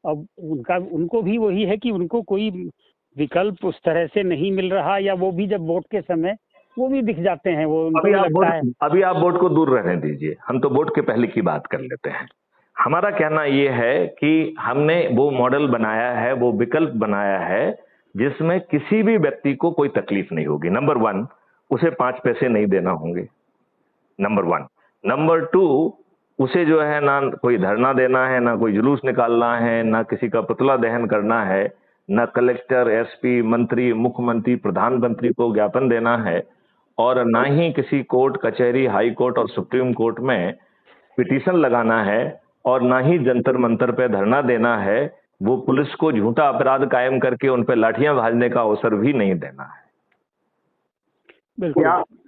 अब उनका उनको भी वही है कि उनको कोई विकल्प उस तरह से नहीं मिल रहा, या वो भी जब वोट के समय वो भी दिख जाते हैं, वो उनको लगता है। अभी आप वोट को दूर रहने दीजिए, हम तो वोट के पहले की बात कर लेते हैं। हमारा कहना ये है कि हमने वो मॉडल बनाया है, वो विकल्प बनाया है जिसमें किसी भी व्यक्ति को कोई तकलीफ नहीं होगी। नंबर 1, उसे 5 पैसे नहीं देना होंगे, नंबर 1। नंबर 2, उसे जो है ना कोई धरना देना है, ना कोई जुलूस निकालना है, ना किसी का पुतला दहन करना है, ना कलेक्टर, एसपी, मंत्री, मुख्यमंत्री, प्रधानमंत्री को ज्ञापन देना है, और ना ही किसी कोर्ट कचहरी, हाई कोर्ट और सुप्रीम कोर्ट में पिटीशन लगाना है, और ना ही जंतर मंतर पे धरना देना है। वो पुलिस को झूठा अपराध कायम करके उन पे लाठियां भाजने का अवसर भी नहीं देना है।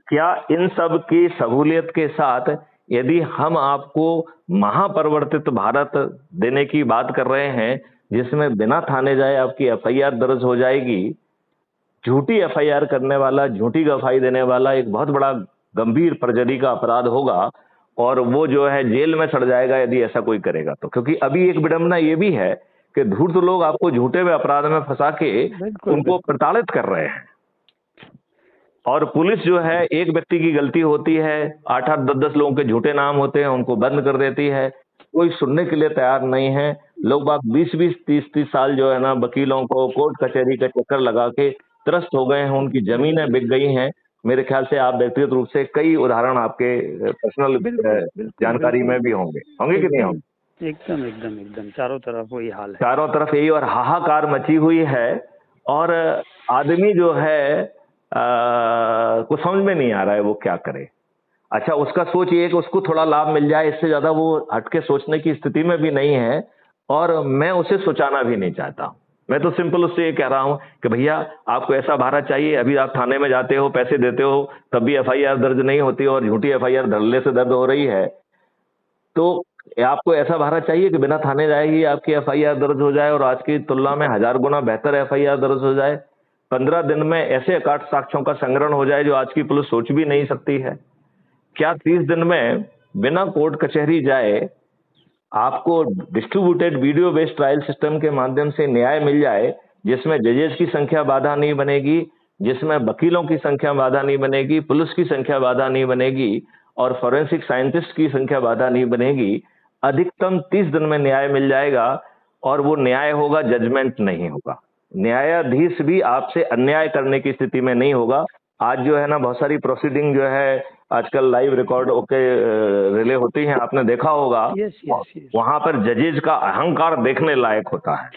क्या इन सब की सहूलियत के साथ यदि हम आपको महापरिवर्तित भारत देने की बात कर रहे हैं, जिसमें बिना थाने जाए आपकी एफआईआर दर्ज हो जाएगी, झूठी एफआईआर करने वाला, झूठी गवाही देने वाला एक बहुत बड़ा गंभीर परजरी का अपराध होगा, और वो जो है जेल में सड़ जाएगा यदि ऐसा कोई करेगा तो। क्योंकि अभी एक विडंबना ये भी है कि धूर्त लोग आपको झूठे हुए अपराध में फंसा के उनको प्रताड़ित कर रहे हैं, और पुलिस जो है, एक व्यक्ति की गलती होती है, 8-8, 10-10 लोगों के झूठे नाम होते हैं, उनको बंद कर देती है, कोई सुनने के लिए तैयार नहीं है। लोग बाग 20-20, 30-30 साल जो है ना वकीलों को कोर्ट कचहरी का चक्कर लगा के त्रस्त हो गए हैं, उनकी जमीनें बिक गई हैं। मेरे ख्याल से आप व्यक्तिगत रूप से कई उदाहरण आपके पर्सनल जानकारी में भी होंगे कि नहीं होंगे? एकदम एकदम एकदम चारों तरफ वही हाल है, चारों तरफ यही, और हाहाकार मची हुई है, और आदमी जो है कुछ समझ में नहीं आ रहा है वो क्या करे। अच्छा, उसका सोच ये है कि उसको थोड़ा लाभ मिल जाए, इससे ज्यादा वो हटके सोचने की स्थिति में भी नहीं है, और मैं उसे सोचाना भी नहीं चाहता। मैं तो सिंपल उससे ये कह रहा हूं कि भैया आपको ऐसा भाड़ा चाहिए, अभी आप थाने में जाते हो, पैसे देते हो, तब भी एफआईआर दर्ज नहीं होती, और झूठी एफआईआर धड़ल्ले से दर्ज हो रही है, तो आपको ऐसा भाड़ा चाहिए कि बिना थाने जाए ही आपकी एफआईआर दर्ज हो जाए, और आज की तुलना में 1000 गुना बेहतर एफआईआर दर्ज हो जाए, 15 दिन में ऐसे अकाट साक्ष्यों का संग्रहण हो जाए जो आज की पुलिस सोच भी नहीं सकती है। क्या 30 दिन में बिना कोर्ट कचहरी जाए आपको distributed video based trial system के माध्यम से न्याय मिल जाए, जिसमें जजेस की संख्या बाधा नहीं बनेगी, जिसमें वकीलों की संख्या बाधा नहीं बनेगी, पुलिस की संख्या बाधा नहीं बनेगी, और फॉरेंसिक साइंटिस्ट की संख्या बाधा नहीं बनेगी। अधिकतम 30 दिन में न्याय मिल जाएगा, और वो न्याय होगा, जजमेंट नहीं होगा। न्यायाधीश भी आपसे अन्याय करने की स्थिति में नहीं होगा। आज जो है ना बहुत सारी प्रोसीडिंग जो है आजकल लाइव रिकॉर्ड होके रिले होती हैं, आपने देखा होगा। वहां पर जजेज का अहंकार देखने लायक होता है,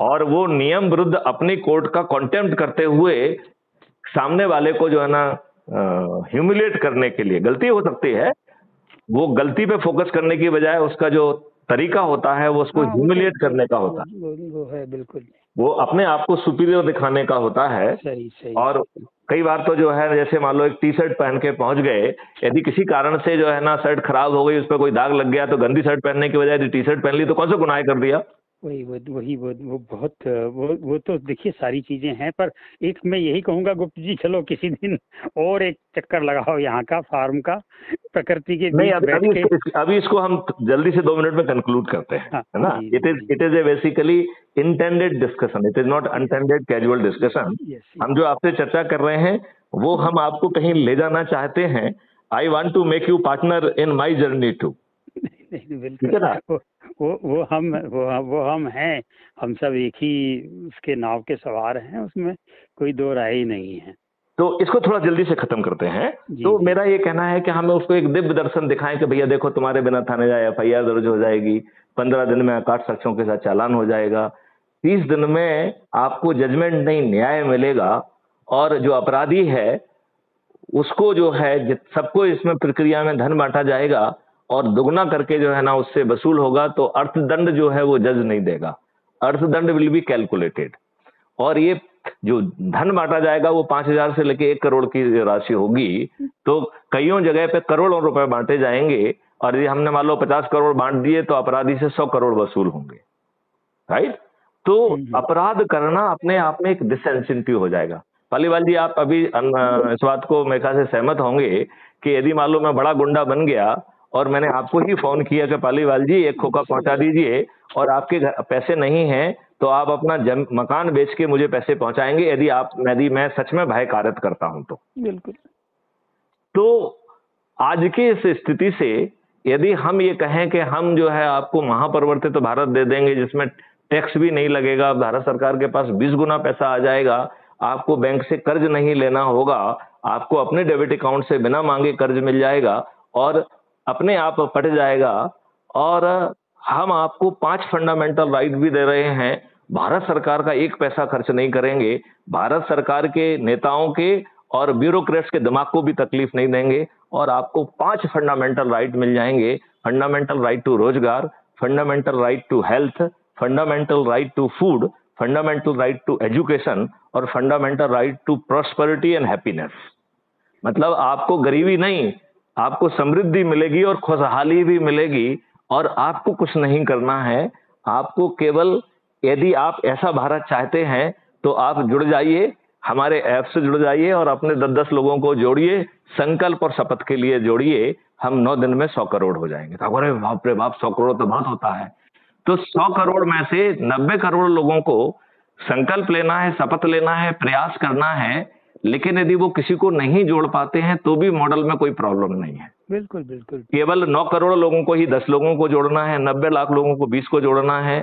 और वो नियम विरुद्ध अपनी कोर्ट का कॉन्टेम्प्ट करते हुए सामने वाले को जो है ना ह्यूमिलेट करने के लिए, गलती हो सकती है, वो गलती पे फोकस करने की बजाय उसका जो तरीका होता है वो उसको ह्यूमिलेट करने का होता है। बिल्कुल, वो अपने आप को सुपीरियर दिखाने का होता है। सही। और कई बार तो जो है, जैसे मान लो एक टी शर्ट पहन के पहुंच गए, यदि किसी कारण से जो है ना शर्ट खराब हो गई, उस पर कोई दाग लग गया, तो गंदी शर्ट पहनने की बजाय टी शर्ट पहन ली, तो कौन सा गुनाह कर दिया? वही वो बहुत वो तो देखिए सारी चीजें हैं, पर एक मैं यही कहूंगा गुप्ता जी, चलो किसी दिन और एक चक्कर लगाओ यहाँ का फार्म का, प्रकृति के बीच अभी इसको हम जल्दी से 2 मिनट में कंक्लूड करते हैं, है ना? It is a basically intended discussion, it is not untended casual discussion. हम जो आपसे चर्चा कर रहे हैं वो हम आपको कहीं ले जाना चाहते हैं। I want to make you partner in my journey too. वो हम हैं, हम सब एक ही उसके नाव के सवार हैं, उसमें कोई दो राय ही नहीं है। तो इसको थोड़ा जल्दी से खत्म करते हैं। तो मेरा ये कहना है कि हमें उसको एक दिव्य दर्शन दिखाएं कि भैया देखो, तुम्हारे बिना थाने जाए एफआईआर दर्ज हो जाएगी, 15 दिन में अकाट साक्ष्यों के साथ चालान हो जाएगा, 30 दिन में आपको जजमेंट नहीं न्याय मिलेगा, और जो अपराधी है उसको जो है सबको इसमें प्रक्रिया में धन बांटा जाएगा, और दुगना करके जो है ना उससे वसूल होगा। तो अर्थदंड जो है वो जज नहीं देगा, अर्थदंड विल बी कैलकुलेटेड, और ये जो धन बांटा जाएगा वो 5000 से लेके 1 करोड़ की राशि होगी। तो कईयों जगह पे करोड़ों रुपए बांटे जाएंगे, और यदि हमने मान लो 50 करोड़ बांट दिए तो अपराधी से 100 करोड़ वसूल होंगे, राइट? तो अपराध करना अपने आप में एक डिसइंसेंटिव हो जाएगा। पालीवाल जी, आप अभी इस बात को मेरे ख्याल से सहमत होंगे कि यदि मान लो मैं बड़ा गुंडा बन गया और मैंने आपको ही फोन किया कि पालीवाल जी एक खोखा पहुंचा दीजिए, और आपके पैसे नहीं हैं तो आप अपना मकान बेच के मुझे पैसे पहुंचाएंगे यदि मैं सच में भय कारत करता हूं तो। बिल्कुल। तो आज की इस स्थिति से यदि हम ये कहें कि हम जो है आपको महापरिवर्तित भारत दे देंगे जिसमें टैक्स भी नहीं लगेगा, भारत सरकार के पास 20 गुना पैसा आ जाएगा, आपको बैंक से कर्ज नहीं लेना होगा, आपको अपने डेबिट अकाउंट से बिना मांगे कर्ज मिल जाएगा और अपने आप पट जाएगा, और हम आपको 5 फंडामेंटल राइट भी दे रहे हैं, भारत सरकार का 1 पैसा खर्च नहीं करेंगे, भारत सरकार के नेताओं के और ब्यूरोक्रेट्स के दिमाग को भी तकलीफ नहीं देंगे, और आपको 5 फंडामेंटल राइट मिल जाएंगे। फंडामेंटल राइट टू रोजगार, fundamental right to health, fundamental right to food, fundamental right to education और fundamental right to prosperity and happiness. मतलब आपको गरीबी नहीं, आपको समृद्धि मिलेगी और खुशहाली भी मिलेगी, और आपको कुछ नहीं करना है। आपको केवल, यदि आप ऐसा भारत चाहते हैं तो आप जुड़ जाइए, हमारे ऐप से जुड़ जाइए और अपने 10-10 लोगों को जोड़िए, संकल्प और शपथ के लिए जोड़िए, हम 9 दिन में 100 करोड़ हो जाएंगे। तो अरे बाप रे बाप, 100 करोड़ तो बहुत होता है। तो 100 करोड़ में से 90 करोड़ लोगों को संकल्प लेना है, शपथ लेना है, प्रयास करना है, लेकिन यदि वो किसी को नहीं जोड़ पाते हैं तो भी मॉडल में कोई प्रॉब्लम नहीं है। बिल्कुल बिल्कुल। केवल 9 करोड़ लोगों को ही 10 लोगों को जोड़ना है, 90 लाख लोगों को 20 को जोड़ना है,